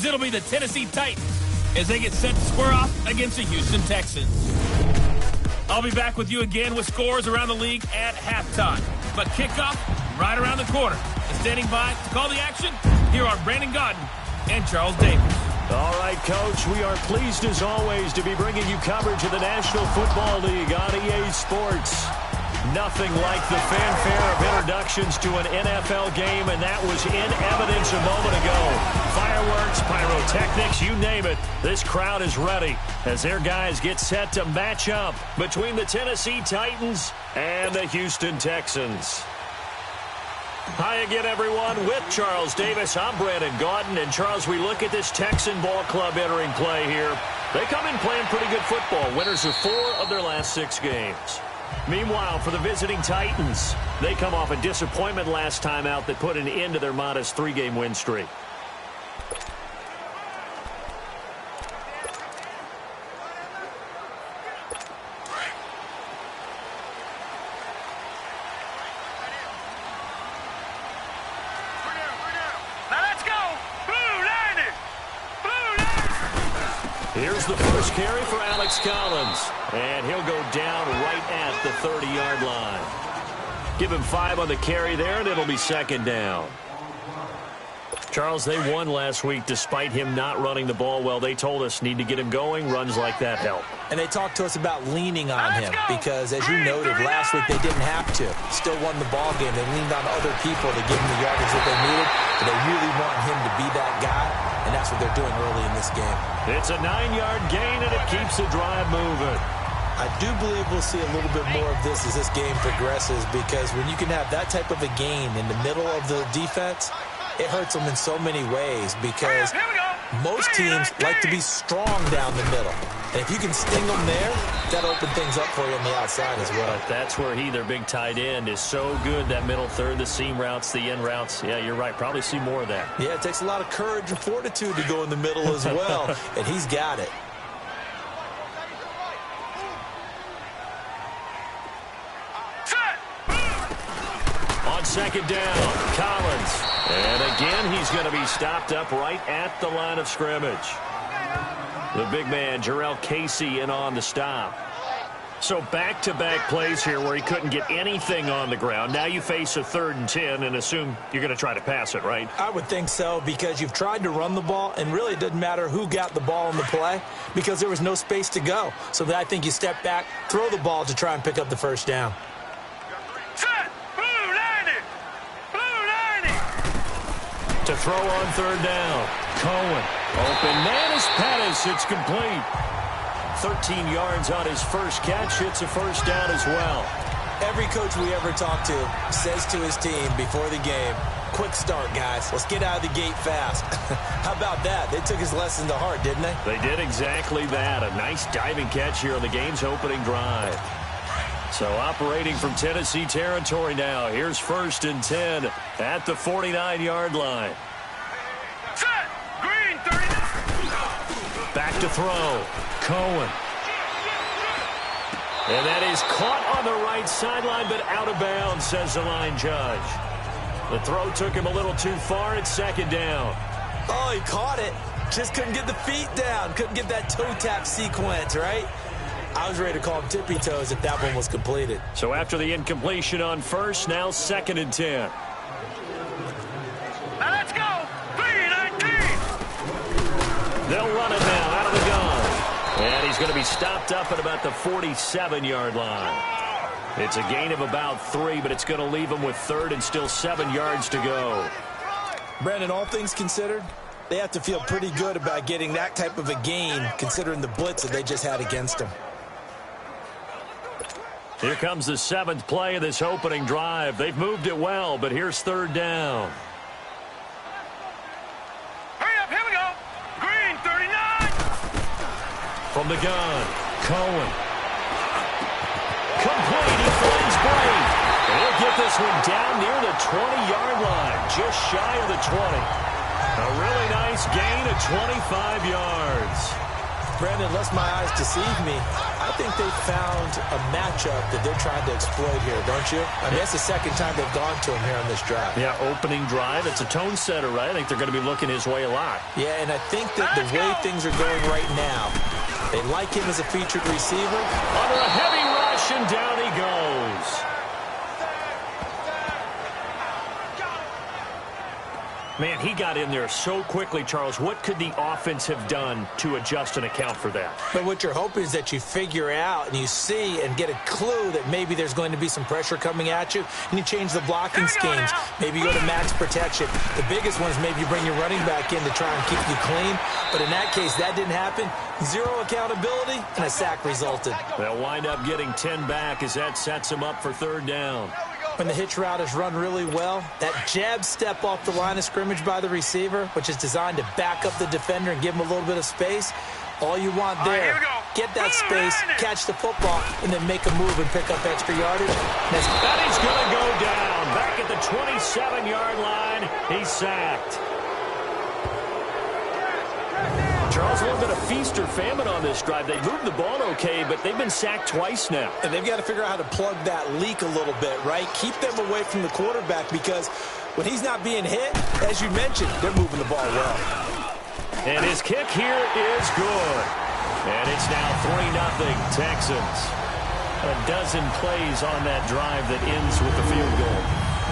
because it'll be the Tennessee Titans as they get set to square off against the Houston Texans. I'll be back with you again with scores around the league at halftime. But kickoff right around the corner. And standing by to call the action, here are Brandon Gaudin and Charles Davis. All right, Coach, we are pleased as always to be bringing you coverage of the National Football League on EA Sports. Nothing like the fanfare of introductions to an NFL game, and that was in evidence a moment ago. Fireworks, pyrotechnics, you name it. This crowd is ready as their guys get set to match up between the Tennessee Titans and the Houston Texans. Hi again, everyone. With Charles Davis, I'm Brandon Gaudin. And, Charles, we look at this Texan ball club entering play here. They come in playing pretty good football. Winners of 4 of their last 6 games. Meanwhile, for the visiting Titans, they come off a disappointment last time out that put an end to their modest 3-game win streak. Here's the first carry for Alex Collins, and he'll go down right at the 30-yard line. Give him 5 on the carry there, and it'll be second down. Charles, they won last week despite him not running the ball well. They told us need to get him going. Runs like that help. And they talked to us about leaning on him because, as you noted, last week they didn't have to. Still won the ball game. They leaned on other people to give him the yardage that they needed, but they really want him to be that guy, and that's what they're doing early in this game. It's a 9-yard gain, and it keeps the drive moving. I do believe we'll see a little bit more of this as this game progresses, because when you can have that type of a gain in the middle of the defense, it hurts them in so many ways, because most teams like to be strong down the middle. And if you can sting them there, that'll open things up for you on the outside as well. But that's where their big tight end, is so good, that middle third, the seam routes, the in routes. Yeah, you're right. Probably see more of that. Yeah, it takes a lot of courage and fortitude to go in the middle as well, and he's got it. On second down, Collins. And again, he's going to be stopped up right at the line of scrimmage. The big man, Jarrell Casey, in on the stop. So back-to-back plays here where he couldn't get anything on the ground. Now you face a 3rd and 10 and assume you're going to try to pass it, right? I would think so, because you've tried to run the ball, and really it doesn't matter who got the ball in the play because there was no space to go. So I think you step back, throw the ball to try and pick up the first down. To throw on 3rd down. Cohen. Open man is Pettis. It's complete. 13 yards on his first catch. It's a first down as well. Every coach we ever talk to says to his team before the game, quick start, guys. Let's get out of the gate fast. How about that? They took his lesson to heart, didn't they? They did exactly that. A nice diving catch here on the game's opening drive. So operating from Tennessee territory now. Here's 1st and 10 at the 49-yard line. Set! Green, 39. Back to throw. Cohen. And that is caught on the right sideline, but out of bounds, says the line judge. The throw took him a little too far. It's second down. Oh, he caught it. Just couldn't get the feet down. Couldn't get that toe tap sequence, right? I was ready to call him tippy toes if that one was completed. So after the incompletion on 1st, now 2nd and 10. Now let's go. 3-19. They'll run it now out of the gun. And he's going to be stopped up at about the 47-yard line. It's a gain of about 3, but it's going to leave him with 3rd and still 7 yards to go. Brandon, all things considered, they have to feel pretty good about getting that type of a gain considering the blitz that they just had against them. Here comes the 7th play of this opening drive. They've moved it well, but here's 3rd down. Hurry up, here we go. Green, 39. From the gun, Cohen. Complete, he finds Blake. And he'll get this one down near the 20-yard line, just shy of the 20. A really nice gain of 25 yards. Brandon, unless my eyes deceive me, I think they found a matchup that they're trying to exploit here, don't you? I mean, that's the second time they've gone to him here on this drive. Yeah, opening drive. It's a tone setter, right? I think they're going to be looking his way a lot. Yeah, and I think that the way things are going right now, they like him as a featured receiver. Under a heavy rush, and down he goes. Man, he got in there so quickly, Charles. What could the offense have done to adjust and account for that? But what you're hoping is that you figure out and you see and get a clue that maybe there's going to be some pressure coming at you, and you change the blocking schemes. Maybe you go to max protection. The biggest one is maybe you bring your running back in to try and keep you clean. But in that case, that didn't happen. Zero accountability, and a sack resulted. They'll wind up getting 10 back as that sets them up for third down. When the hitch route is run really well, that jab step off the line of scrimmage by the receiver, which is designed to back up the defender and give him a little bit of space, all you want there, get that space, catch the football, and then make a move and pick up extra yardage. That he's going to go down. Back at the 27-yard line, he's sacked. Charles, a little bit of feast or famine on this drive. They moved the ball okay, but they've been sacked twice now. And they've got to figure out how to plug that leak a little bit, right? Keep them away from the quarterback, because when he's not being hit, as you mentioned, they're moving the ball well. And his kick here is good. And it's now 3-0 Texans. A dozen plays on that drive that ends with the field goal.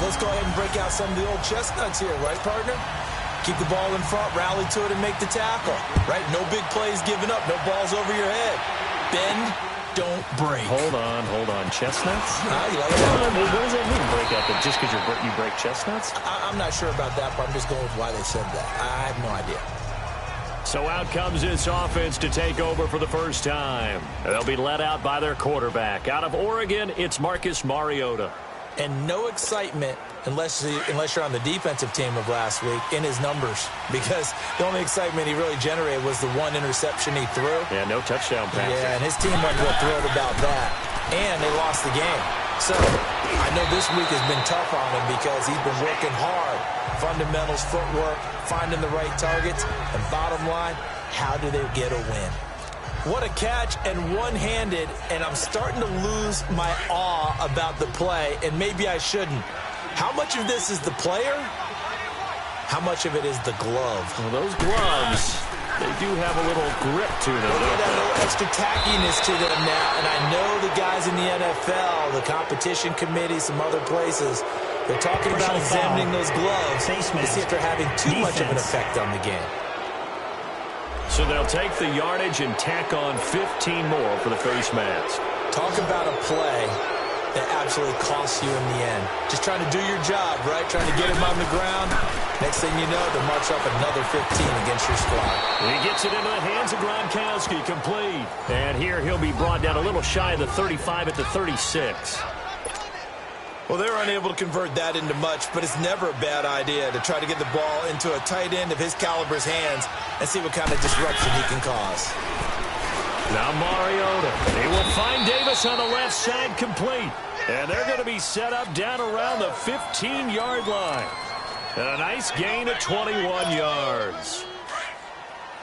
Let's go ahead and break out some of the old chestnuts here, right, partner? Keep the ball in front, rally to it, and make the tackle, right? No big plays given up, no balls over your head. Bend, don't break. Hold on. Chestnuts? You like that? What does that mean, break up? Just because you break chestnuts? I'm not sure about that, but I'm just going with why they said that. I have no idea. So out comes this offense to take over for the first time. They'll be led out by their quarterback. Out of Oregon, it's Marcus Mariota. And no excitement unless you're on the defensive team of last week in his numbers, because the only excitement he really generated was the one interception he threw. Yeah, no touchdown pass. Yeah, and his team wasn't real thrilled about that. And they lost the game. So I know this week has been tough on him because he's been working hard. Fundamentals, footwork, finding the right targets. And bottom line, how do they get a win? What a catch, and one-handed, and I'm starting to lose my awe about the play, and maybe I shouldn't. How much of this is the player? How much of it is the glove? Well, those gloves, they do have a little grip to them. They got a little extra tackiness to them now, and I know the guys in the NFL, the competition committee, some other places, they're talking about examining those gloves to see if they're having too much of an effect on the game. So they'll take the yardage and tack on 15 more for the face mask. Talk about a play that absolutely costs you in the end. Just trying to do your job, right? Trying to get him on the ground. Next thing you know, they'll march up another 15 against your squad. He gets it into the hands of Gronkowski, complete. And here he'll be brought down a little shy of the 35 at the 36. Well, they were unable to convert that into much, but it's never a bad idea to try to get the ball into a tight end of his caliber's hands and see what kind of disruption he can cause. Now Mariota. He will find Davis on the left side, complete. And they're going to be set up down around the 15-yard line. And a nice gain of 21 yards.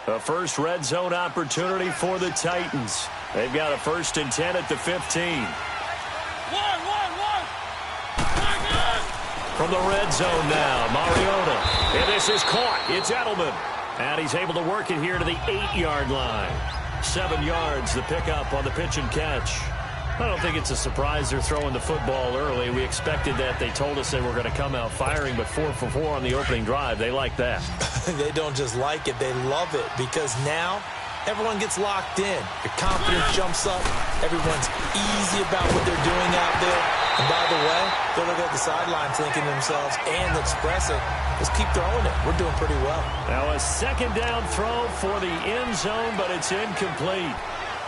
The first red zone opportunity for the Titans. They've got a 1st and 10 at the 15. From the red zone now, Mariota. And this is caught. It's Edelman. And he's able to work it here to the 8-yard line. 7 yards, the pickup on the pitch and catch. I don't think it's a surprise they're throwing the football early. We expected that. They told us they were going to come out firing, but 4 for 4 on the opening drive. They like that. They don't just like it, they love it, because now everyone gets locked in. Your confidence jumps up. Everyone's easy about what they're doing out there. And by the way, they look at the sideline thinking to themselves and expressing, let's keep throwing it. We're doing pretty well. Now a 2nd down throw for the end zone, but it's incomplete.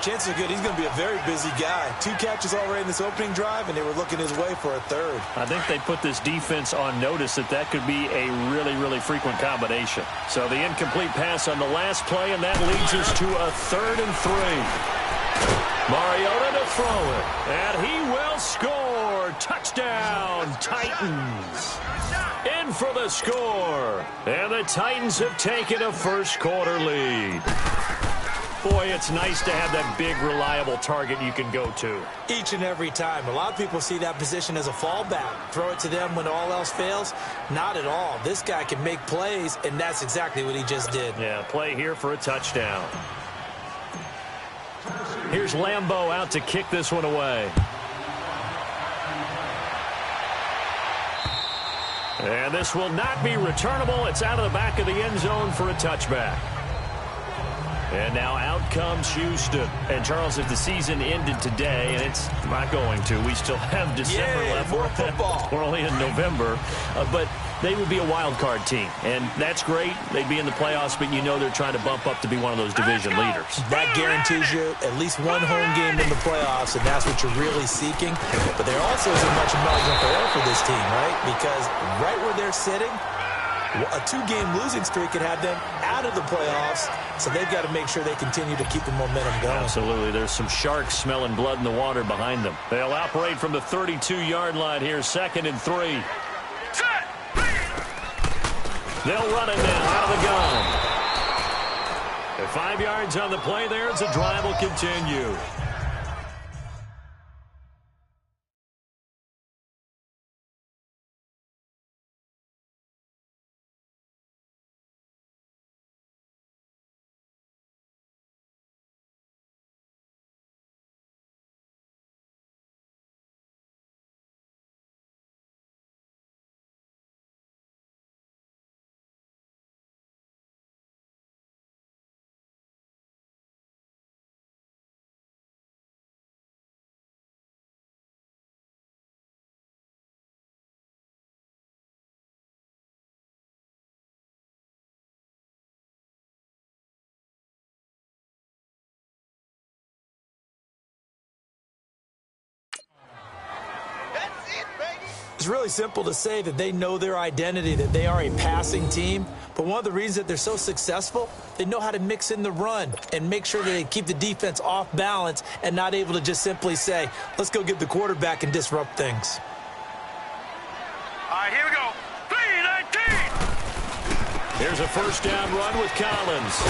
Chances are good he's going to be a very busy guy. 2 catches already in this opening drive, and they were looking his way for a 3rd. I think they put this defense on notice that could be a really, really frequent combination. So the incomplete pass on the last play, and that leads us to a 3rd and 3. Mariota to throw it, and he will score. Touchdown, Titans. In for the score. And the Titans have taken a first quarter lead. Boy, it's nice to have that big, reliable target you can go to. Each and every time. A lot of people see that position as a fallback. Throw it to them when all else fails. Not at all. This guy can make plays, and that's exactly what he just did. Yeah, play here for a touchdown. Here's Lambeau out to kick this one away. And this will not be returnable. It's out of the back of the end zone for a touchback. And now out comes Houston. And, Charles, if the season ended today, and it's not going to, we still have December left. More football. We're only in November. But they would be a wild card team. And that's great. They'd be in the playoffs, but you know they're trying to bump up to be one of those division leaders. That guarantees you at least one home game in the playoffs, and that's what you're really seeking. But there also isn't much margin for error for this team, right? Because right where they're sitting, a two-game losing streak could have them out of the playoffs, so they've got to make sure they continue to keep the momentum going. Absolutely. There's some sharks smelling blood in the water behind them. They'll operate from the 32-yard line here, 2nd and 3. They'll run it now out of the gun. At 5 yards on the play there, as the drive will continue. It's really simple to say that they know their identity, that they are a passing team. But one of the reasons that they're so successful, they know how to mix in the run and make sure that they keep the defense off balance and not able to just simply say, let's go get the quarterback and disrupt things. All right, here we go. 3-19. Here's a first down run with Collins.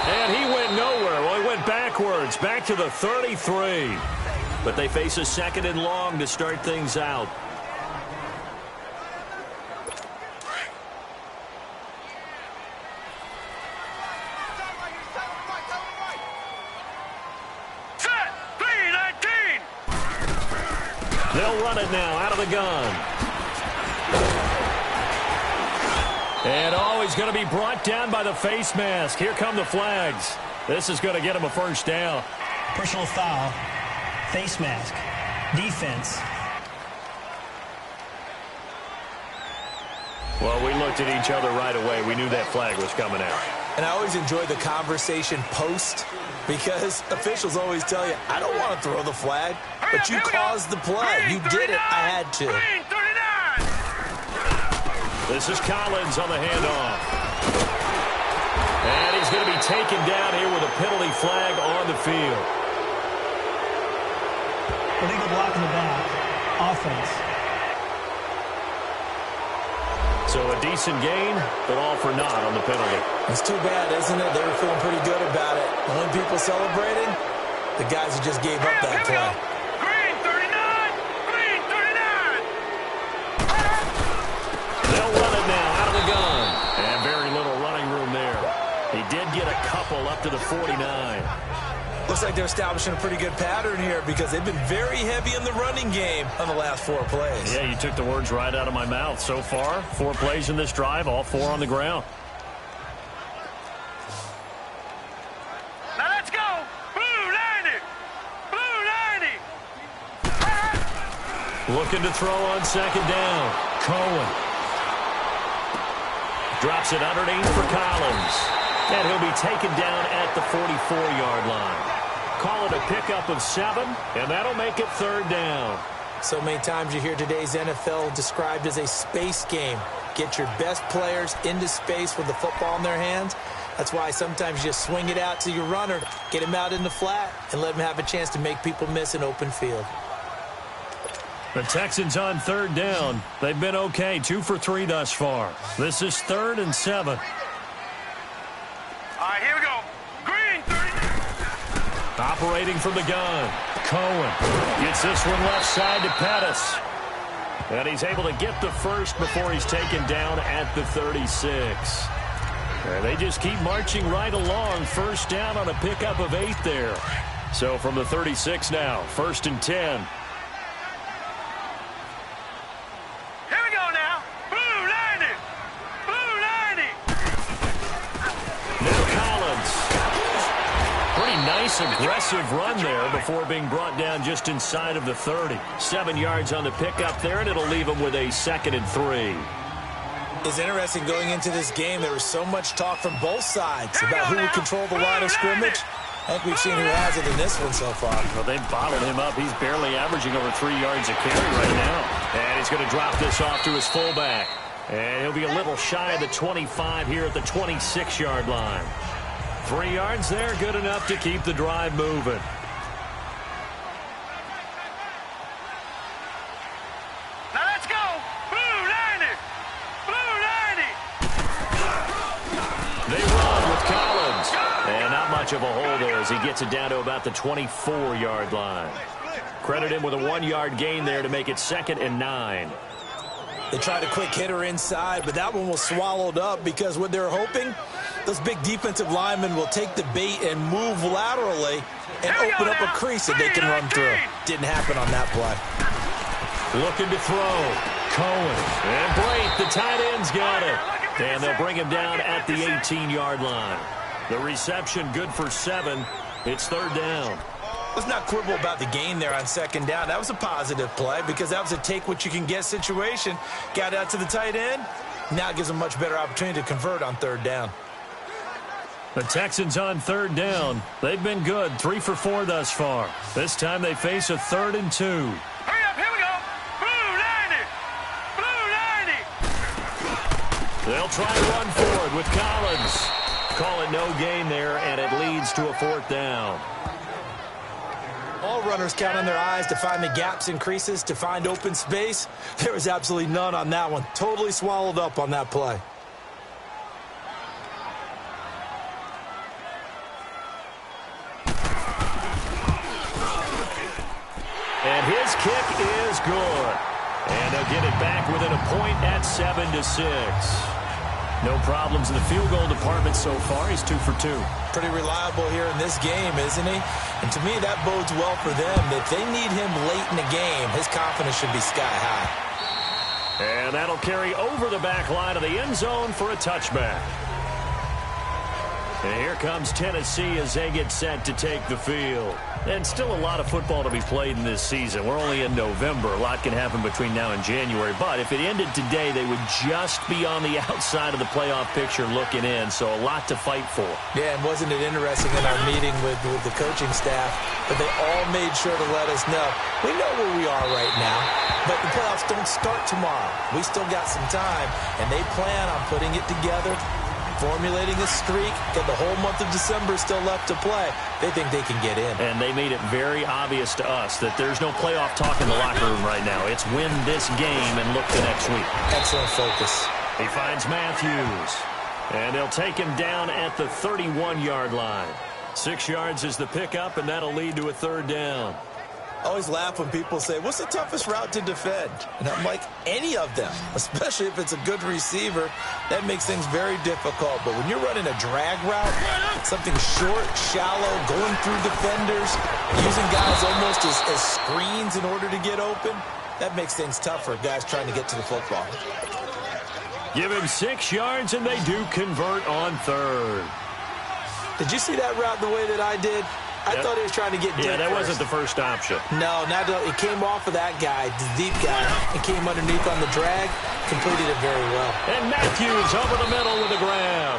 And he went nowhere. Well, he went backwards, back to the 33. But they face a 2nd and long to start things out. They'll run it now out of the gun. And, he's going to be brought down by the face mask. Here come the flags. This is going to get him a first down. Personal foul, face mask, defense. Well, we looked at each other right away. We knew that flag was coming out. And I always enjoy the conversation post because officials always tell you, I don't want to throw the flag, but you caused the play. You did it. I had to. This is Collins on the handoff. And he's going to be taken down here with a penalty flag on the field. Illegal block in the back. Offense. So a decent gain, but all for naught on the penalty. It's too bad, isn't it? They were feeling pretty good about it. The only people celebrating, the guys who just gave up that play. Green 39! Green 39! They'll run it now out of the gun. And very little running room there. He did get a couple up to the 49. Looks like they're establishing a pretty good pattern here because they've been very heavy in the running game on the last 4 plays. Yeah, you took the words right out of my mouth. So far, 4 plays in this drive, all 4 on the ground. Now let's go! Blue 90! Blue 90! Looking to throw on 2nd down. Cohen. Drops it underneath for Collins. And he'll be taken down at the 44-yard line. Call it a pickup of 7, and that'll make it 3rd down. So many times you hear today's NFL described as a space game. Get your best players into space with the football in their hands. That's why sometimes you just swing it out to your runner, get him out in the flat, and let him have a chance to make people miss an open field. The Texans on 3rd down. They've been okay, 2 for 3 thus far. This is 3rd and 7. All right, here we go. Green 39! Operating from the gun. Cohen gets this one left side to Pettis. And he's able to get the first before he's taken down at the 36. And they just keep marching right along. First down on a pickup of 8 there. So from the 36 now, 1st and 10. Here we go now. Blue 90. Blue 90. Now Collins. Pretty nice, aggressive run there before being brought down just inside of the 30. 7 yards on the pickup there, and it'll leave him with a 2nd and 3. It's interesting going into this game. There was so much talk from both sides about who would control the line of scrimmage. I think we've seen who has it in this one so far. Well, they've bottled him up. He's barely averaging over 3 yards a carry right now. And he's going to drop this off to his fullback. And he'll be a little shy of the 25 here at the 26-yard line. 3 yards there, good enough to keep the drive moving. Now let's go. Blue 90. Blue 90. They run with Collins. And not much of a hole there as he gets it down to about the 24-yard line. Credit him with a 1-yard gain there to make it 2nd and 9. They tried a quick hitter inside, but that one was swallowed up because what they're hoping, those big defensive linemen will take the bait and move laterally and open up a crease that they can run through. Didn't happen on that play. Looking to throw. Cohen. And Blake, the tight end's got it. And they'll bring him down at the 18-yard line. The reception good for 7. It's 3rd down. Let's not quibble about the gain there on 2nd down. That was a positive play because that was a take-what-you-can-get situation. Got out to the tight end. Now it gives them a much better opportunity to convert on 3rd down. The Texans on 3rd down. They've been good, 3 for 4 thus far. This time they face a 3rd and 2. Hurry up, here we go. Blue 90. Blue 90. They'll try to run forward with Collins. Call it no gain there, and it leads to a 4th down. All runners count on their eyes to find the gaps and creases, to find open space. There was absolutely none on that one. Totally swallowed up on that play. And his kick is good. And they'll get it back within a point at 7-6. No problems in the field goal department so far. He's 2 for 2. Pretty reliable here in this game, isn't he? And to me, that bodes well for them. If they need him late in the game, his confidence should be sky high. And that'll carry over the back line of the end zone for a touchback. And here comes Tennessee as they get set to take the field. And still a lot of football to be played in this season. We're only in November. A lot can happen between now and January. But if it ended today, they would just be on the outside of the playoff picture looking in. So a lot to fight for. Yeah, and wasn't it interesting in our meeting with the coaching staff that they all made sure to let us know, we know where we are right now, but the playoffs don't start tomorrow. We still got some time, and they plan on putting it together, formulating a streak, got the whole month of December still left to play. They think they can get in. And they made it very obvious to us that there's no playoff talk in the locker room right now. It's win this game and look to next week. Excellent focus. He finds Matthews. And they'll take him down at the 31-yard line. 6 yards is the pickup, and that'll lead to a 3rd down. I always laugh when people say, what's the toughest route to defend? And I'm like, any of them, especially if it's a good receiver. That makes things very difficult. But when you're running a drag route, something short, shallow, going through defenders, using guys almost as screens in order to get open, that makes things tough for guys trying to get to the football. Give him 6 yards, and they do convert on 3rd. Did you see that route the way that I did? I thought he was trying to get deep. Yeah, that wasn't the first option. No, it came off of that guy, the deep guy, and came underneath on the drag, completed it very well. And Matthews over the middle with a grab.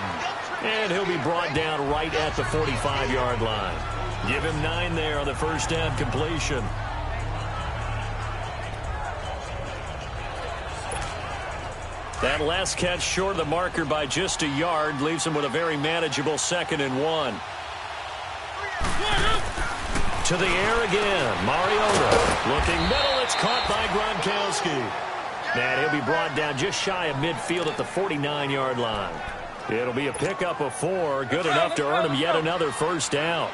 And he'll be brought down right at the 45-yard line. Give him 9 there on the first down completion. That last catch short of the marker by just a yard leaves him with a very manageable 2nd and 1. To the air again. Mariota looking middle. It's caught by Gronkowski. And he'll be brought down just shy of midfield at the 49-yard line. It'll be a pickup of 4. Good enough to earn him yet another first down.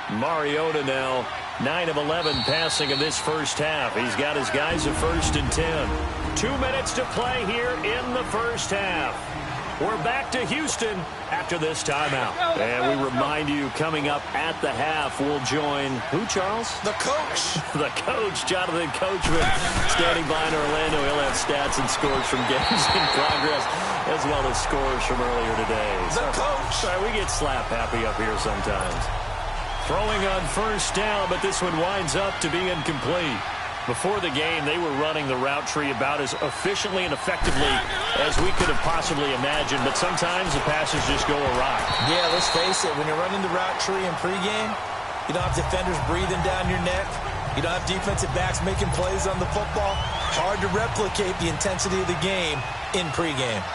Mariota now 9 of 11 passing in this first half. He's got his guys at 1st and 10. 2 minutes to play here in the first half. We're back to Houston after this timeout. And we remind you, coming up at the half, we'll join who, Charles? The coach. The coach, Jonathan Coachman, standing by in Orlando. He'll have stats and scores from games in progress, as well as scores from earlier today. The coach. Sorry, we get slap happy up here sometimes. Throwing on 1st down, but this one winds up to be incomplete. Before the game, they were running the route tree about as efficiently and effectively as we could have possibly imagined, but sometimes the passes just go awry. Yeah, let's face it, when you're running the route tree in pregame, you don't have defenders breathing down your neck. You don't have defensive backs making plays on the football. Hard to replicate the intensity of the game in pregame.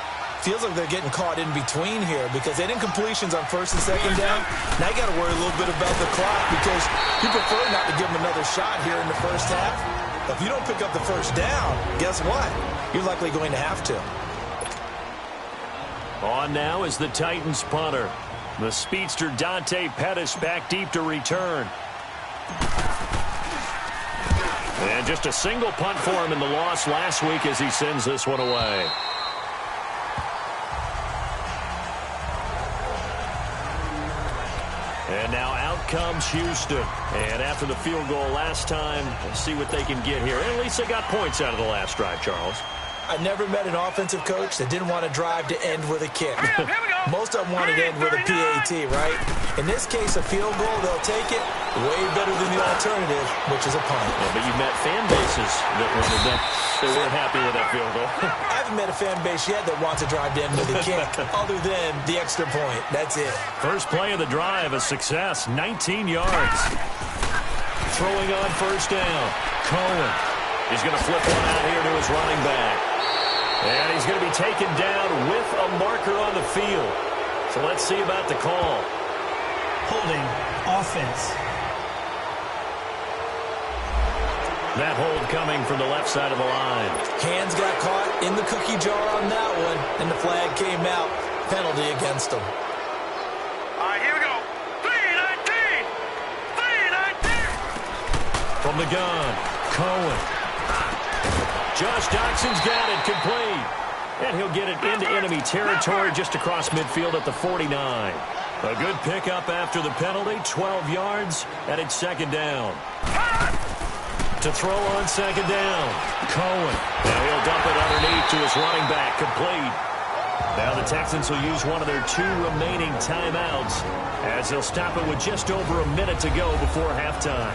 Feels like they're getting caught in between here because they didn't completions on 1st and 2nd down. Now you got to worry a little bit about the clock because you prefer not to give them another shot here in the first half. If you don't pick up the 1st down, guess what? You're likely going to have to. On now is the Titans punter. The speedster Dante Pettis back deep to return. And just a single punt for him in the loss last week as he sends this one away. And now out comes Houston. And after the field goal last time, let's see what they can get here. At least they got points out of the last drive, Charles. I never met an offensive coach that didn't want to drive to end with a kick. Most of them wanted to end with a PAT, right? In this case, a field goal, they'll take it. Way better than the alternative, which is a punt. Yeah, but you met fan bases that wanted that. They weren't happy with that field goal. I haven't met a fan base yet that wants to drive to end with a kick, other than the extra point. That's it. First play of the drive, a success, 19 yards. Throwing on 1st down. Cohen. He's going to flip one out here to his running back. And he's going to be taken down with a marker on the field. So let's see about the call. Holding offense. That hold coming from the left side of the line. Hands got caught in the cookie jar on that one, and the flag came out. Penalty against them. All right, here we go. 3-19. 3-19. From the gun, Cohen. Josh Doxson's got it complete. And he'll get it into enemy territory just across midfield at the 49. A good pickup after the penalty, 12 yards, and it's 2nd down. To throw on 2nd down, Cohen. Now he'll dump it underneath to his running back, complete. Now the Texans will use one of their 2 remaining timeouts as they'll stop it with just over a minute to go before halftime.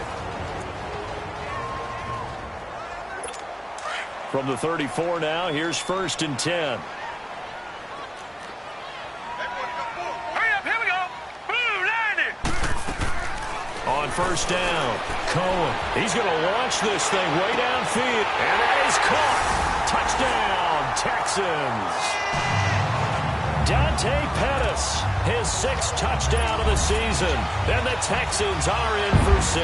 From the 34 now, here's 1st and 10. Hurry up, here we go. Boom, 90. On 1st down, Cohen. He's going to launch this thing way downfield. And that is caught. Touchdown, Texans. Dante Pettis, his 6th touchdown of the season. And the Texans are in for 6.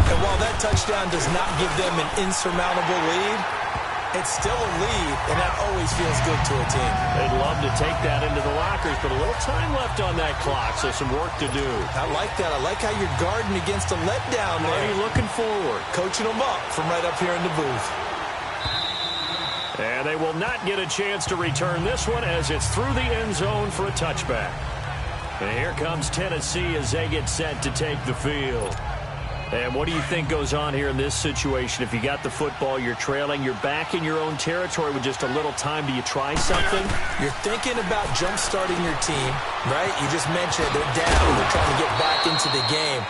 And while that touchdown does not give them an insurmountable lead, it's still a lead, and that always feels good to a team. They'd love to take that into the lockers, but a little time left on that clock, so some work to do. I like that. I like how you're guarding against a letdown there. Are you looking forward? Coaching them up from right up here in the booth. And they will not get a chance to return this one as it's through the end zone for a touchback. And here comes Tennessee as they get set to take the field. And what do you think goes on here in this situation? If you got the football, you're trailing, you're back in your own territory with just a little time. Do you try something? You're thinking about jump-starting your team, right? You just mentioned they're down. They're trying to get back into the game.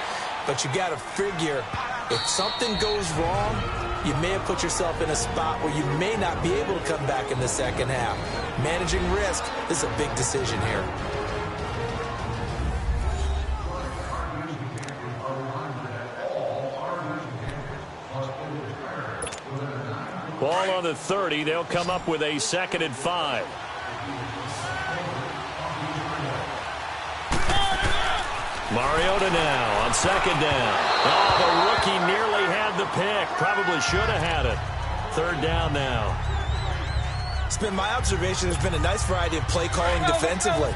But you got to figure if something goes wrong, you may have put yourself in a spot where you may not be able to come back in the second half. Managing risk is a big decision here. Ball on the 30. They'll come up with a 2nd and 5. Mariota now on 2nd down. Oh, the rookie nearly had the pick. Probably should have had it. 3rd down now. It's been my observation. There's been a nice variety of play calling defensively.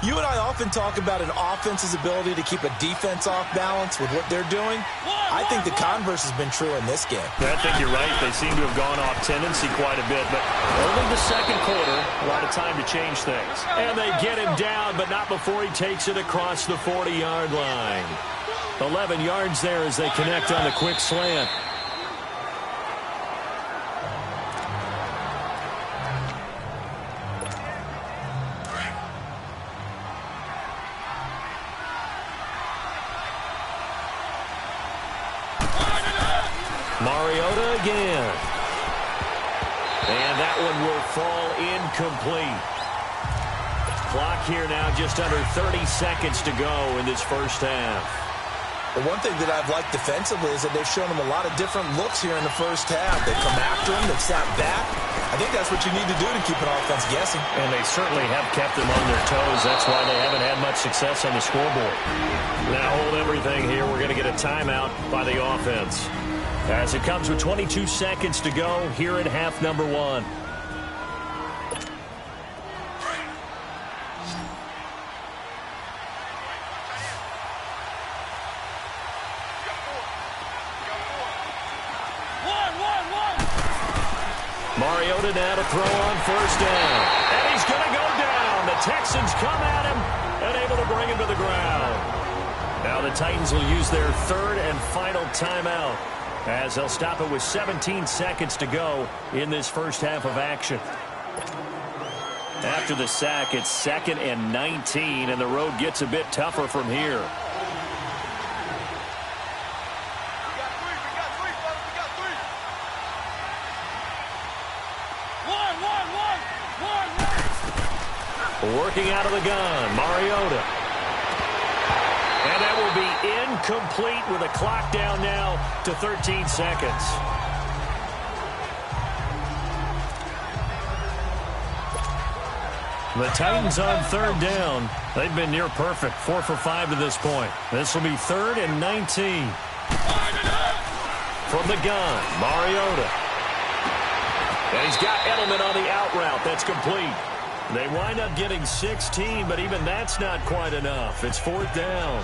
You and I often talk about an offense's ability to keep a defense off balance with what they're doing. I think the converse has been true in this game. I think you're right. They seem to have gone off tendency quite a bit, but only the second quarter. A lot of time to change things. And they get him down, but not before he takes it across the 40-yard line. 11 yards there as they connect on the quick slant. Mariota again. And that one will fall incomplete. Clock here now just under 30 seconds to go in this first half. Well, one thing that I've liked defensively is that they've shown him a lot of different looks here in the first half. They've come after him. They've sat back. I think that's what you need to do to keep an offense guessing. And they certainly have kept them on their toes. That's why they haven't had much success on the scoreboard. Now hold everything here. We're going to get a timeout by the offense. As it comes with 22 seconds to go here in half number 1. Mariota now to throw on first down. And he's going to go down. The Texans come at him and able to bring him to the ground. Now the Titans will use their third and final timeout, as they'll stop it with 17 seconds to go in this first half of action. After the sack, it's 2nd and 19, and the road gets a bit tougher from here. Working out of the gun, Mariota. And that will be incomplete with a clock down now to 13 seconds. The Titans on third down. They've been near perfect, 4 for 5 to this point. This will be 3rd and 19. From the gun, Mariota. And he's got Edelman on the out route. That's complete. They wind up getting 16, but even that's not quite enough. It's 4th down.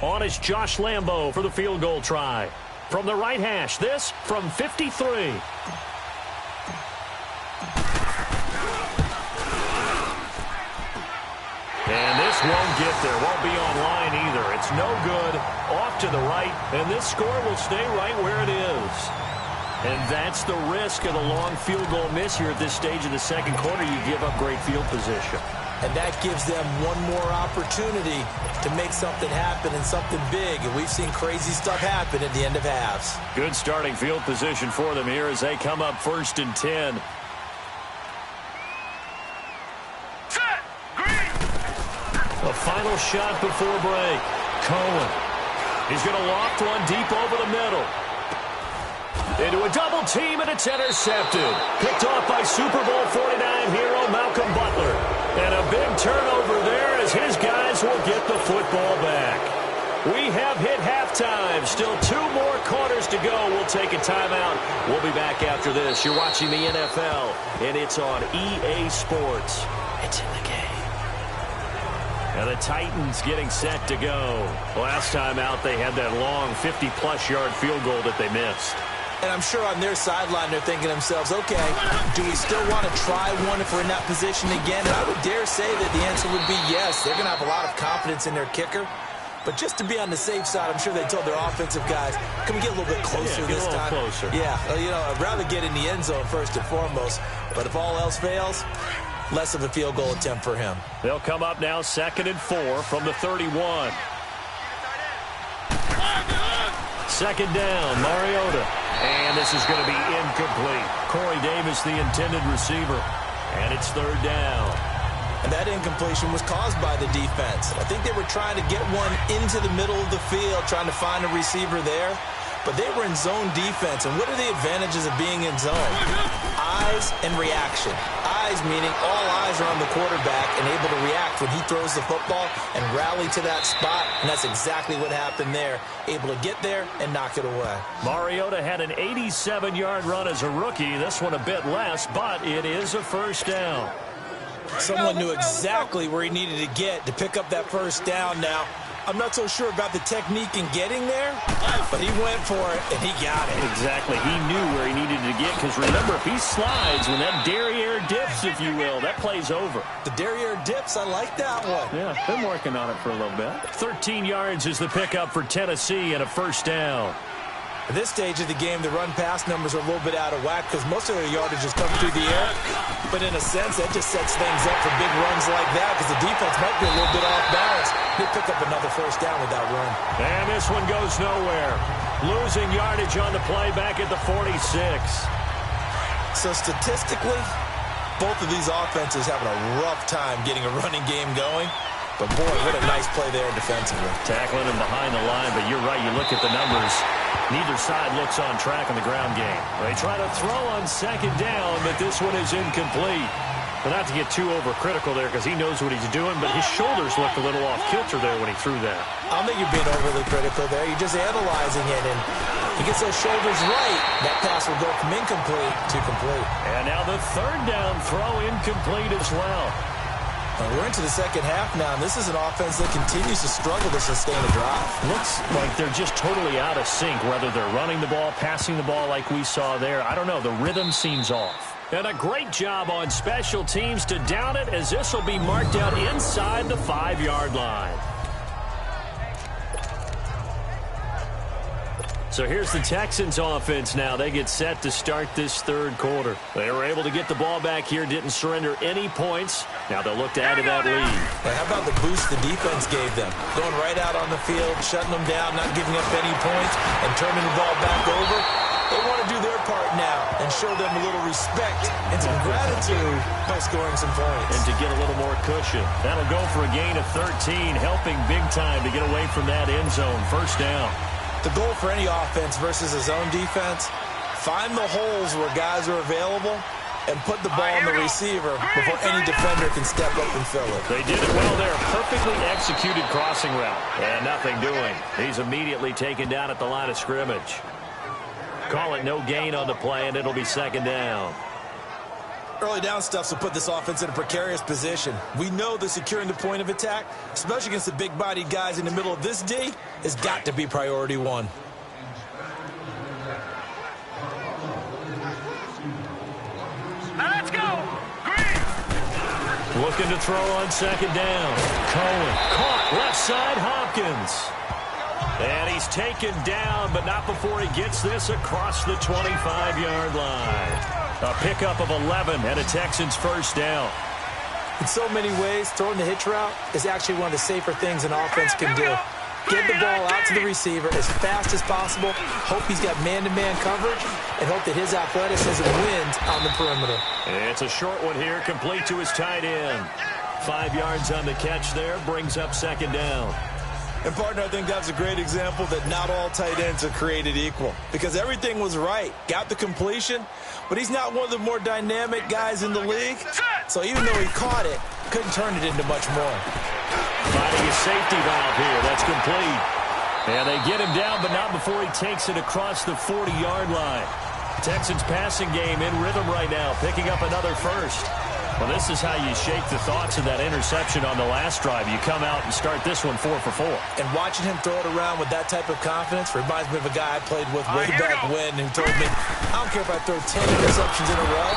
On is Josh Lambo for the field goal try. From the right hash, this from 53. And this won't get there. Won't be online either. It's no good. Off to the right. And this score will stay right where it is. And that's the risk of the long field goal miss here at this stage of the second quarter. You give up great field position. And that gives them one more opportunity to make something happen and something big. And we've seen crazy stuff happen at the end of halves. Good starting field position for them here as they come up 1st and 10. A final shot before break. Cohen. He's going to loft one deep over the middle. Into a double team, and it's intercepted. Picked off by Super Bowl 49 hero Malcolm Butler. And a big turnover there as his guys will get the football back. We have hit halftime. Still 2 more quarters to go. We'll take a timeout. We'll be back after this. You're watching the NFL, and it's on EA Sports. It's in the game. And the Titans getting set to go. Last time out, they had that long 50-plus yard field goal that they missed. And I'm sure on their sideline, they're thinking to themselves, okay, do we still want to try one if we're in that position again? And I would dare say that the answer would be yes. They're going to have a lot of confidence in their kicker. But just to be on the safe side, I'm sure they told their offensive guys, can we get a little bit closer this time? Closer. Yeah, you know, I'd rather get in the end zone first and foremost. But if all else fails, less of a field goal attempt for him. They'll come up now 2nd and 4 from the 31. 2nd down, Mariota. And this is going to be incomplete. Corey Davis, the intended receiver. And it's 3rd down. And that incompletion was caused by the defense. I think they were trying to get one into the middle of the field, trying to find a receiver there. but they were in zone defense. And what are the advantages of being in zone? Eyes and reaction. Eyes meaning all eyes are on the quarterback and able to react when he throws the football and rally to that spot. And that's exactly what happened there. Able to get there and knock it away. Mariota had an 87-yard run as a rookie. This one a bit less, but it is a first down. Someone knew exactly where he needed to get to pick up that first down now. I'm not so sure about the technique in getting there, but he went for it, and he got it. Exactly. He knew where he needed to get, because remember, if he slides, when that derriere dips, if you will, that play's over. The derriere dips, I like that one. Yeah, been working on it for a little bit. 13 yards is the pickup for Tennessee and a first down. At this stage of the game, the run-pass numbers are a little bit out of whack because most of their yardage is coming through the air. But in a sense, that just sets things up for big runs like that because the defense might be a little bit off balance. They pick up another first down with that run. And this one goes nowhere. Losing yardage on the play back at the 46. So statistically, both of these offenses having a rough time getting a running game going. But boy, what a nice play there defensively. Tackling him behind the line, but you're right, you look at the numbers. Neither side looks on track in the ground game. They try to throw on second down, but this one is incomplete. But not to get too overcritical there because he knows what he's doing, but his shoulders looked a little off kilter there when he threw that. I don't think you're being overly critical there. You're just analyzing it, and he gets those shoulders right. That pass will go from incomplete to complete. And now the third down throw incomplete as well. We're into the second half now, and this is an offense that continues to struggle to sustain a drive. Looks like they're just totally out of sync, whether they're running the ball, passing the ball like we saw there. I don't know. The rhythm seems off. And a great job on special teams to down it, as this will be marked out inside the 5-yard line. So here's the Texans offense now. They get set to start this third quarter. They were able to get the ball back here, didn't surrender any points. Now they'll look to add to that lead. But how about the boost the defense gave them? Going right out on the field, shutting them down, not giving up any points, and turning the ball back over. They want to do their part now and show them a little respect and some gratitude by scoring some points. And to get a little more cushion. That'll go for a gain of 13, helping big time to get away from that end zone. First down. The goal for any offense versus a zone defense, find the holes where guys are available and put the ball on the receiver before any defender can step up and fill it. They did it well there. Perfectly executed crossing route. And nothing doing. He's immediately taken down at the line of scrimmage. Call it no gain on the play, and it'll be second down. Early down stuff will put this offense in a precarious position. We know that securing the point of attack, especially against the big-bodied guys in the middle of this D, has got to be priority one. Now let's go. Green. Looking to throw on second down. Cohen caught left side Hopkins. And he's taken down, but not before he gets this across the 25-yard line. A pickup of 11 and a Texans first down. In so many ways, throwing the hitch route is actually one of the safer things an offense can do. Get the ball out to the receiver as fast as possible, hope he's got man-to-man coverage, and hope that his athleticism wins on the perimeter. It's a short one here, complete to his tight end. 5 yards on the catch there, brings up second down. And, partner, I think that's a great example that not all tight ends are created equal because everything was right. Got the completion, but he's not one of the more dynamic guys in the league. So even though he caught it, couldn't turn it into much more. Finding a safety valve here. That's complete. And they get him down, but not before he takes it across the 40-yard line. Texans passing game in rhythm right now, picking up another first. Well, this is how you shake the thoughts of that interception on the last drive. You come out and start this one 4 for 4. And watching him throw it around with that type of confidence reminds me of a guy I played with way back when who told me, I don't care if I throw 10 interceptions in a row.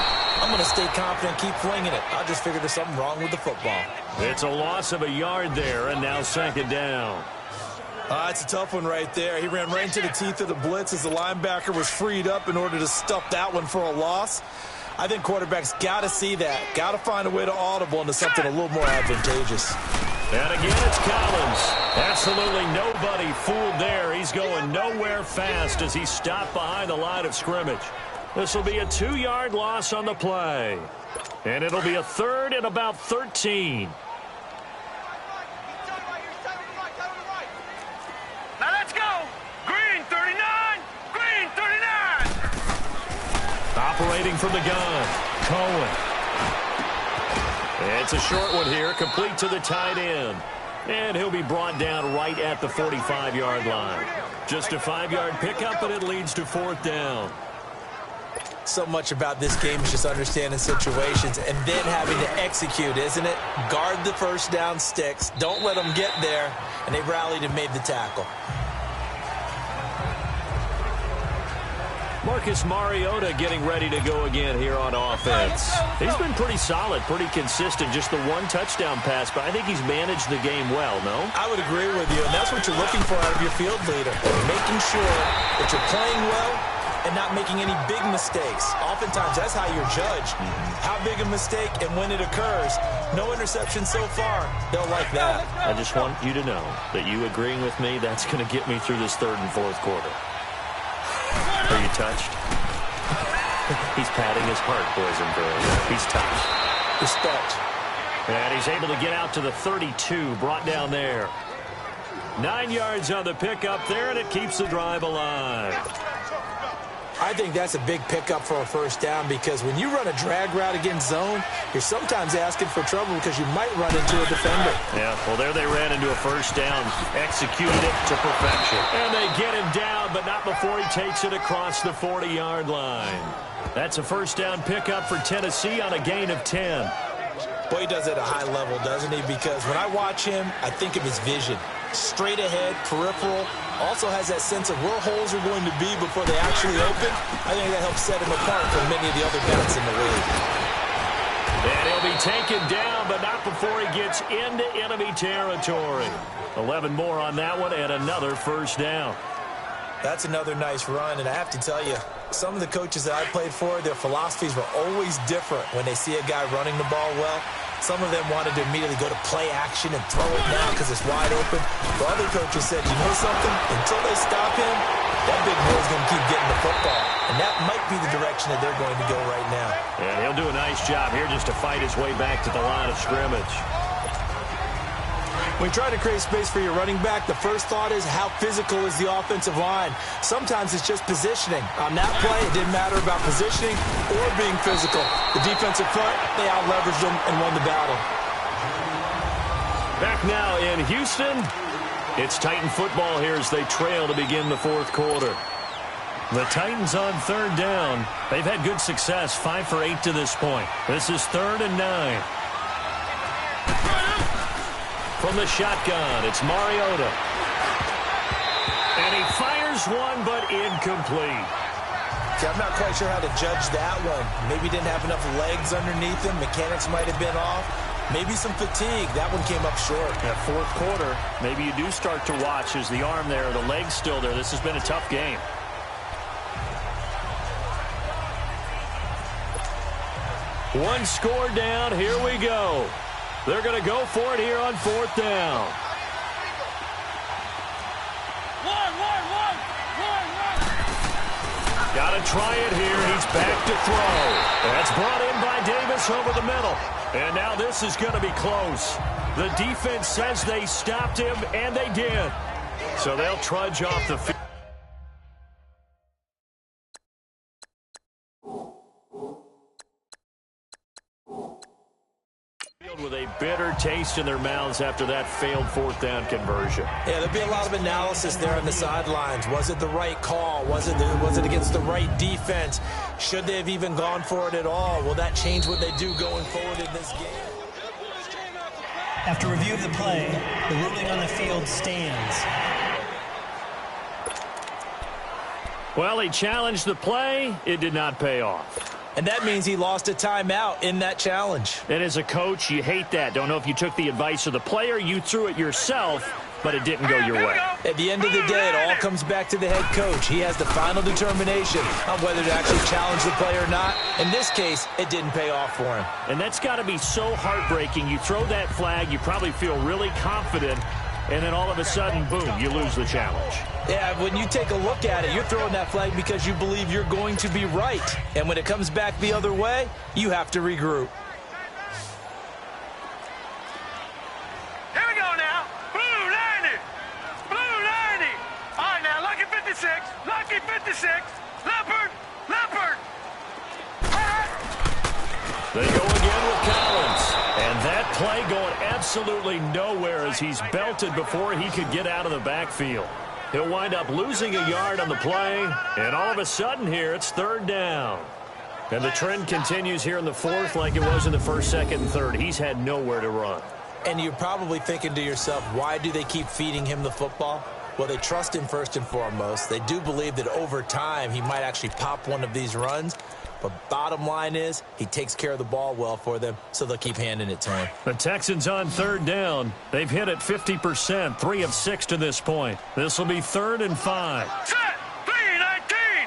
I'm going to stay confident, keep flinging it. I just figured there's something wrong with the football. It's a loss of a yard there, and now second down. It's a tough one right there. He ran right into the teeth of the blitz as the linebacker was freed up in order to stuff that one for a loss. I think quarterbacks got to see that. Got to find a way to audible into something a little more advantageous. And again, it's Collins. Absolutely nobody fooled there. He's going nowhere fast as he stopped behind the line of scrimmage. This will be a 2-yard loss on the play. And it'll be a third and about 13. Now let's go. Green, 39. Operating from the gun, Cohen. It's a short one here, complete to the tight end. And he'll be brought down right at the 45-yard line. Just a 5-yard pickup, and it leads to 4th down. So much about this game is just understanding situations and then having to execute, isn't it? Guard the first down sticks. Don't let them get there. And they rallied and made the tackle. Marcus Mariota getting ready to go again here on offense. He's been pretty solid, pretty consistent. Just the one touchdown pass, but I think he's managed the game well, no? I would agree with you, and that's what you're looking for out of your field leader. Making sure that you're playing well and not making any big mistakes. Oftentimes, that's how you're judged. How big a mistake and when it occurs. No interception so far. They'll like that. I just want you to know that you agreeing with me, that's going to get me through this 3rd and 4th quarter. Are you touched? He's patting his heart, boys and girls. He's touched. Respect. And he's able to get out to the 32, brought down there. 9 yards on the pickup there, and it keeps the drive alive. I think that's a big pickup for a first down because when you run a drag route against zone, you're sometimes asking for trouble because you might run into a defender. Yeah, well, there they ran into a first down, executed it to perfection. And they get him down, but not before he takes it across the 40-yard line. That's a first down pickup for Tennessee on a gain of 10. Boy, he does it at a high level, doesn't he? Because when I watch him, I think of his vision. Straight ahead, peripheral, also has that sense of where holes are going to be before they actually open. I think that helps set him apart from many of the other backs in the league. And he'll be taken down, but not before he gets into enemy territory. 11 more on that one, and another first down. That's another nice run, and I have to tell you, some of the coaches that I played for, their philosophies were always different when they see a guy running the ball well. Some of them wanted to immediately go to play action and throw it now because it's wide open. But other coaches said, you know something? Until they stop him, that big boy's going to keep getting the football. And that might be the direction that they're going to go right now. And he'll do a nice job here just to fight his way back to the line of scrimmage. When you try to create space for your running back, the first thought is how physical is the offensive line. Sometimes it's just positioning. On that play, it didn't matter about positioning or being physical. The defensive front, they out-leveraged them and won the battle. Back now in Houston, it's Titan football here as they trail to begin the 4th quarter. The Titans on 3rd down. They've had good success, 5 for 8 to this point. This is 3rd and 9. From the shotgun, it's Mariota. And he fires one, but incomplete. See, I'm not quite sure how to judge that one. Maybe didn't have enough legs underneath him. Mechanics might have been off. Maybe some fatigue. That one came up short. Yeah, 4th quarter, maybe you do start to watch as the arm there, the leg's still there. This has been a tough game. One score down. Here we go. They're going to go for it here on 4th down. Got to try it here. He's back to throw. That's brought in by Davis over the middle. And now this is going to be close. The defense says they stopped him, and they did. So they'll trudge off the field. With a bitter taste in their mouths after that failed 4th down conversion. Yeah, there'll be a lot of analysis there on the sidelines. Was it the right call? Was it against the right defense? Should they have even gone for it at all? Will that change what they do going forward in this game? After review of the play, the ruling on the field stands. Well, he challenged the play. It did not pay off. And that means he lost a timeout in that challenge. And as a coach, you hate that. Don't know if you took the advice of the player, you threw it yourself, but it didn't go your way. At the end of the day, it all comes back to the head coach. He has the final determination on whether to actually challenge the play or not. In this case, it didn't pay off for him. And that's got to be so heartbreaking. You throw that flag, you probably feel really confident, and then all of a sudden, boom, you lose the challenge. Yeah, when you take a look at it, you're throwing that flag because you believe you're going to be right. And when it comes back the other way, you have to regroup. Here we go now. Blue 90. Blue 90. All right, now, lucky 56. Lucky 56. Leopard. Leopard. in with Collins. And that play going absolutely nowhere as he's belted before he could get out of the backfield. He'll wind up losing a yard on the play, and all of a sudden here it's third down. And the trend continues here in the fourth like it was in the first, second, and third. He's had nowhere to run. And you're probably thinking to yourself, why do they keep feeding him the football? Well, they trust him first and foremost. They do believe that over time he might actually pop one of these runs. But bottom line is he takes care of the ball well for them, so they'll keep handing it to him. The Texans on third down. They've hit it 50%, 3 of 6 to this point. This will be 3rd and 5. Set. 3-19.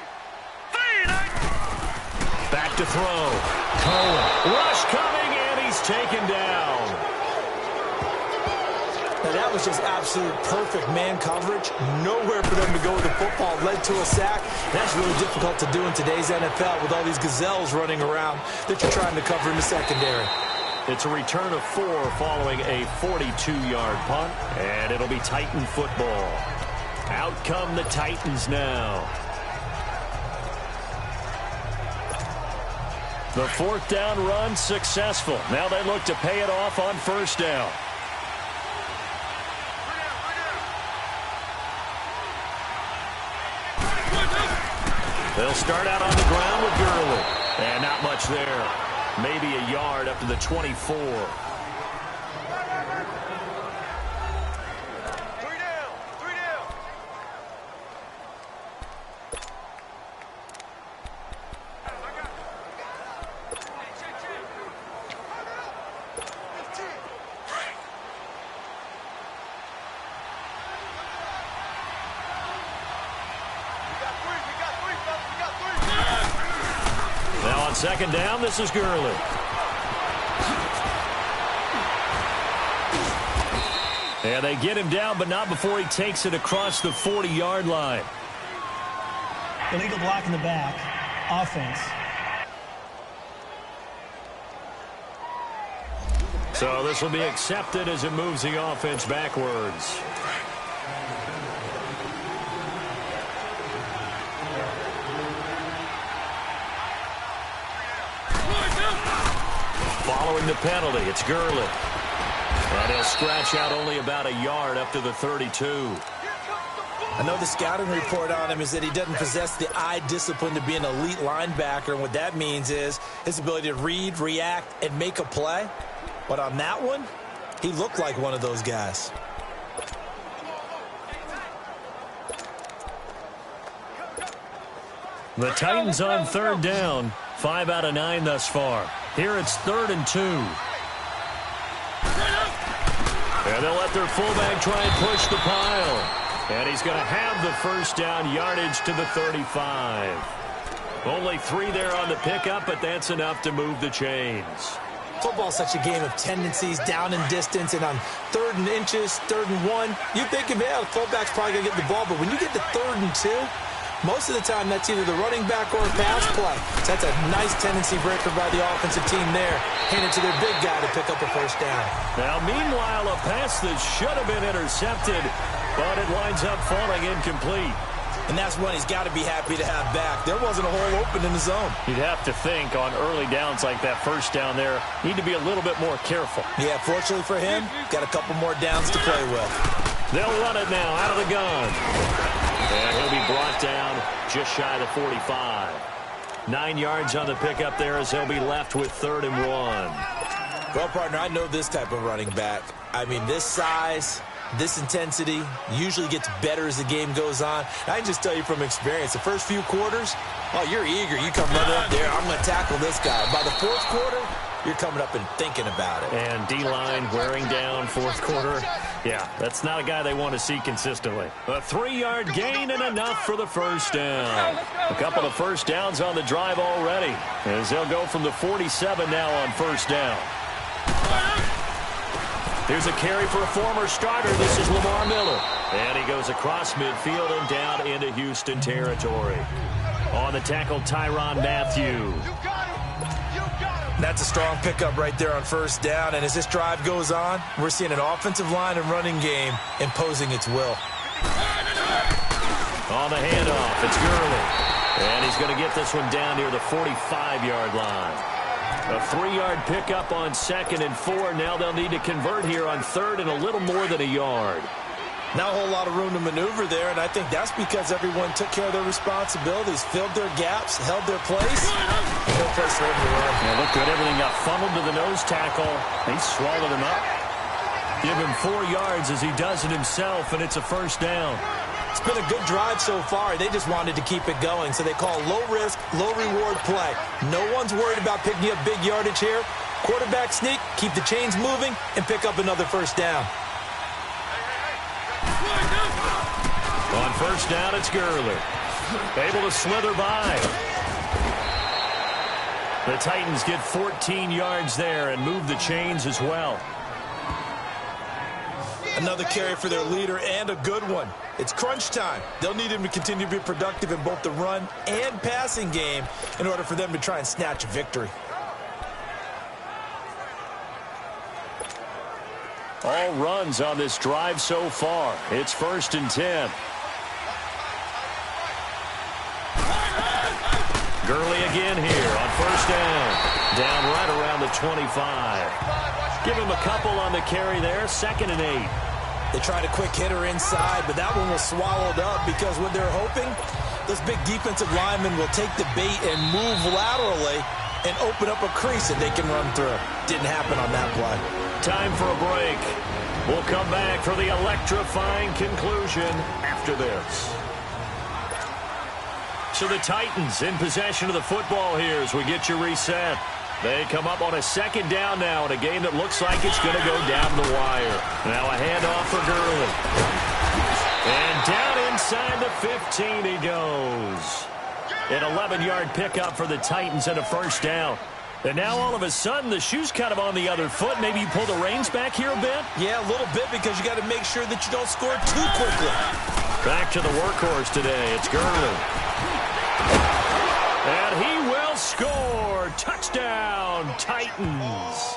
3-19. Back to throw. Cohen. Rush coming, and he's taken down. Now, that was just absolute perfect man coverage. Nowhere for them to go with the football. Led to a sack. That's really difficult to do in today's NFL with all these gazelles running around that you're trying to cover in the secondary. It's a return of 4 following a 42-yard punt, and it'll be Titan football. Out come the Titans now. The 4th down run successful. Now they look to pay it off on 1st down. They'll start out on the ground with Gurley. And not much there. Maybe a yard up to the 24. 3 down. 3 down. Now on 2nd down, this is Gurley. And they get him down, but not before he takes it across the 40-yard line. Illegal block in the back. Offense. So this will be accepted as it moves the offense backwards. Following the penalty, it's Gurley. And he'll scratch out only about a yard up to the 32. I know the scouting report on him is that he doesn't possess the eye discipline to be an elite linebacker. And what that means is his ability to read, react, and make a play. But on that one, he looked like one of those guys. The Titans on 3rd down. 5 out of 9 thus far. Here it's 3rd and 2. And they'll let their fullback try and push the pile. And he's going to have the 1st down yardage to the 35. Only 3 there on the pickup, but that's enough to move the chains. Football's such a game of tendencies, down and distance, and on 3rd and inches, 3rd and 1, you think, yeah, the fullback's probably going to get the ball, but when you get to 3rd and 2, most of the time that's either the running back or a pass play. So that's a nice tendency breaker by the offensive team there. Hand it to their big guy to pick up a 1st down. Now, meanwhile, a pass that should have been intercepted, but it winds up falling incomplete. And that's one he's got to be happy to have back. There wasn't a hole open in the zone. You'd have to think on early downs like that 1st down there, need to be a little bit more careful. Yeah, fortunately for him, got a couple more downs to play with. They'll run it now out of the gun. And he'll be brought down just shy of the 45. 9 yards on the pickup there as they'll be left with 3rd and 1. Well, partner, I know this type of running back. I mean, this size, this intensity usually gets better as the game goes on. I can just tell you from experience, the first few quarters, oh, you're eager. You come running up there, I'm going to tackle this guy. By the 4th quarter, you're coming up and thinking about it. And D-line wearing down 4th quarter. Yeah, that's not a guy they want to see consistently. A 3-yard gain and enough for the 1st down. A couple of 1st downs on the drive already, as they'll go from the 47 now on 1st down. Here's a carry for a former starter. This is Lamar Miller. And he goes across midfield and down into Houston territory. On the tackle, Tyrann Mathieu. That's a strong pickup right there on 1st down. And as this drive goes on, we're seeing an offensive line and running game imposing its will. On the handoff, it's Gurley. And he's going to get this one down near the 45-yard line. A 3-yard pickup on 2nd and 4. Now they'll need to convert here on 3rd and a little more than a yard. Not a whole lot of room to maneuver there, and I think that's because everyone took care of their responsibilities, filled their gaps, held their place. No place for him to run. Yeah, look good. Everything got funneled to the nose tackle. He swallowed him up. Give him 4 yards as he does it himself, and it's a first down. It's been a good drive so far. They just wanted to keep it going, so they call low-risk, low-reward play. No one's worried about picking up big yardage here. Quarterback sneak, keep the chains moving, and pick up another first down. On first down, it's Gurley. Able to slither by. The Titans get 14 yards there and move the chains as well. Another carry for their leader, and a good one. It's crunch time. They'll need him to continue to be productive in both the run and passing game in order for them to try and snatch a victory. All runs on this drive so far. It's 1st and 10. Gurley again here on first down. Down right around the 25. Give him a couple on the carry there. 2nd and 8. They tried a quick hitter inside, but that one was swallowed up because what they're hoping, those big defensive linemen will take the bait and move laterally and open up a crease that they can run through. Didn't happen on that play. Time for a break. We'll come back for the electrifying conclusion after this. So the Titans in possession of the football here as we get you reset. They come up on a 2nd down now in a game that looks like it's going to go down the wire. Now a handoff for Gurley. And down inside the 15 he goes. An 11-yard pickup for the Titans and a first down. And now all of a sudden the shoe's kind of on the other foot. Maybe you pull the reins back here a bit? Yeah, a little bit because you got to make sure that you don't score too quickly. Back to the workhorse today. It's Gurley. And he will score. Touchdown, Titans.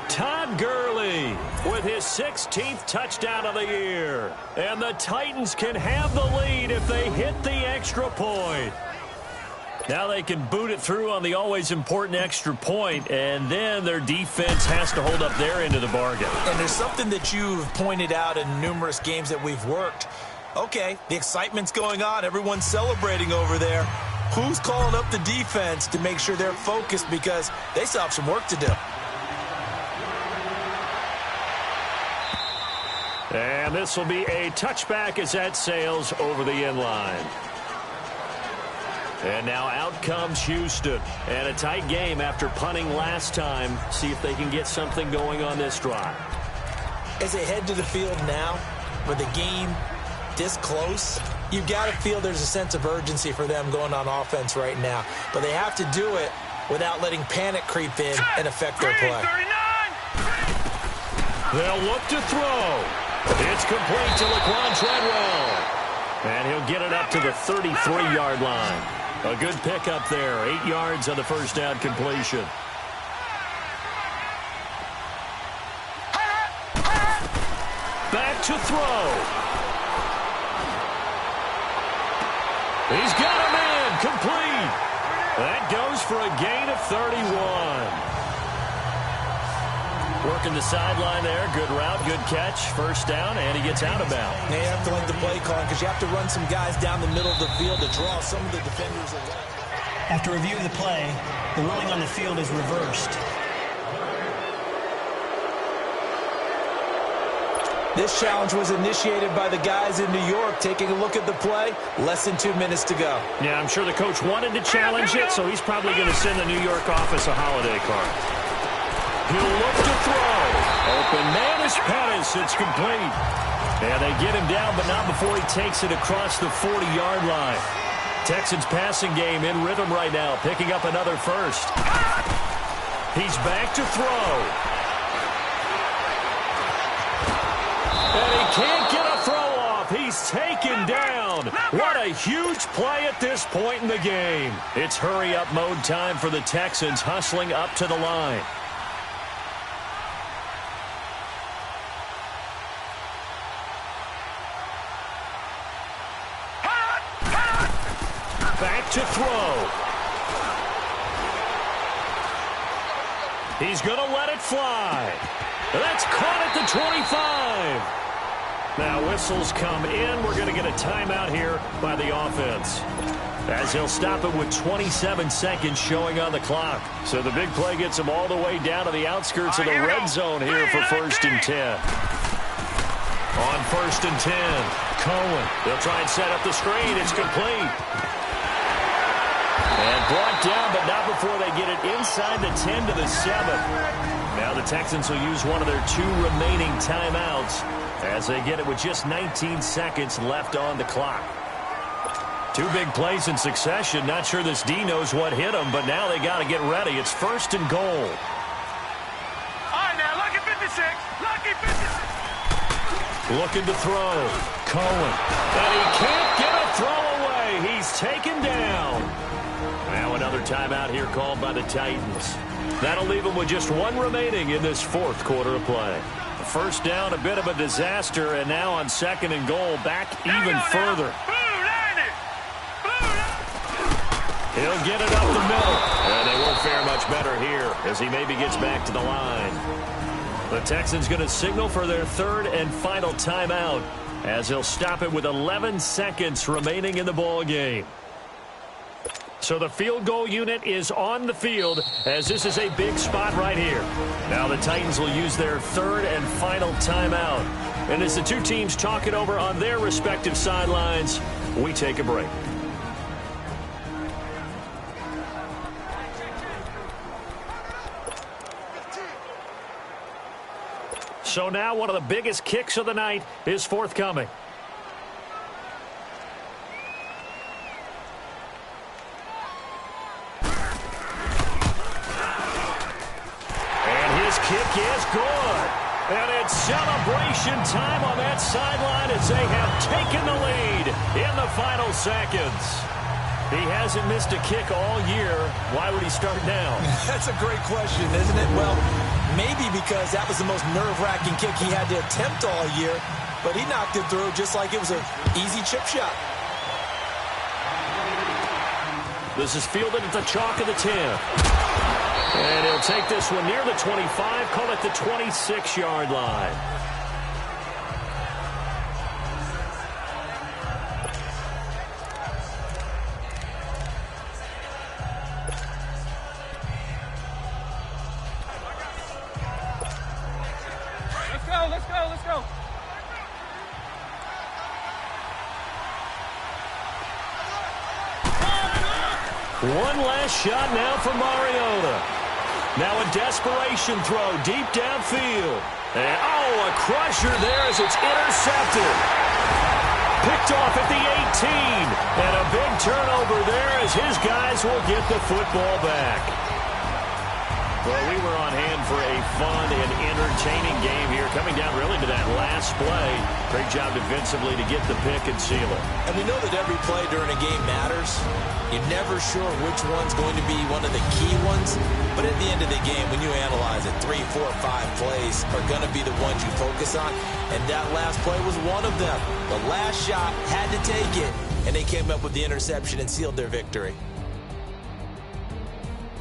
Todd Gurley with his 16th touchdown of the year. And the Titans can have the lead if they hit the extra point. Now they can boot it through on the always important extra point, and then their defense has to hold up their end of the bargain. And there's something that you've pointed out in numerous games that we've worked. Okay, the excitement's going on. Everyone's celebrating over there. Who's calling up the defense to make sure they're focused because they still have some work to do? And this will be a touchback as that sails over the end line. And now out comes Houston. And a tight game after punting last time. See if they can get something going on this drive. As they head to the field now, with the game this close, you've got to feel there's a sense of urgency for them going on offense right now. But they have to do it without letting panic creep in and affect their play. They'll look to throw. It's complete to Laquan Treadwell. And he'll get it up to the 33-yard line. A good pickup there. 8 yards on the first down completion. Back to throw. He's got a man. Complete. That goes for a gain of 31. Working the sideline there. Good route, good catch. First down, and he gets out of bounds. They have to like the play calling because you have to run some guys down the middle of the field to draw some of the defenders away. After review of the play, the ruling on the field is reversed. This challenge was initiated by the guys in New York. Taking a look at the play, less than 2 minutes to go. Yeah, I'm sure the coach wanted to challenge it, so he's probably going to send the New York office a holiday card. He'll look to throw. Open man is Pettis. It's complete. And they get him down, but not before he takes it across the 40-yard line. Texans passing game in rhythm right now, picking up another first. He's back to throw. And he can't get a throw off. He's taken down. What a huge play at this point in the game. It's hurry-up mode time for the Texans, hustling up to the line. Back to throw. He's going to let it fly. That's caught at the 25. Now whistles come in. We're going to get a timeout here by the offense, as he'll stop it with 27 seconds showing on the clock. So the big play gets him all the way down to the outskirts of the red zone here for 1st and 10. On 1st and 10, Cohen. They'll try and set up the screen. It's complete. And brought down, but not before they get it inside the 10 to the 7. Now the Texans will use one of their 2 remaining timeouts as they get it with just 19 seconds left on the clock. 2 big plays in succession. Not sure this D knows what hit him, but now they got to get ready. It's 1st and goal. All right, now, lucky 56. Lucky 56. Looking to throw. Cohen. And he can't get a throw away. He's taken down. Now another timeout here called by the Titans. That'll leave them with just 1 remaining in this 4th quarter of play. First down, a bit of a disaster, and now on 2nd and goal, back even further. He'll get it up the middle, and they won't fare much better here as he maybe gets back to the line. The Texans going to signal for their 3rd and final timeout as he'll stop it with 11 seconds remaining in the ball game. So the field goal unit is on the field as this is a big spot right here. Now the Titans will use their 3rd and final timeout. And as the 2 teams talk it over on their respective sidelines, we take a break. So now one of the biggest kicks of the night is forthcoming. Kick is good. And it's celebration time on that sideline as they have taken the lead in the final seconds. He hasn't missed a kick all year. Why would he start now? That's a great question, isn't it? Well, maybe because that was the most nerve-wracking kick he had to attempt all year, but he knocked it through just like it was an easy chip shot. This is fielded at the chalk of the 10. And he'll take this one near the 25, call it the 26-yard line. Let's go. One last shot now for Mariota. Now a desperation throw deep downfield. And, a crusher there as it's intercepted. Picked off at the 18. And a big turnover there as his guys will get the football back. Well, we were on hand for a fun and entertaining game here, coming down really to that last play. Great job defensively to get the pick and seal it. And we know that every play during a game matters. You're never sure which one's going to be one of the key ones. But at the end of the game, when you analyze it, 3, 4, 5 plays are going to be the ones you focus on. And that last play was one of them. The last shot had to take it, and they came up with the interception and sealed their victory.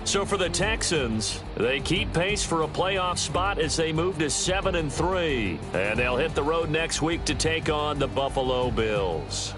So for the Texans, they keep pace for a playoff spot as they move to 7-3. And they'll hit the road next week to take on the Buffalo Bills.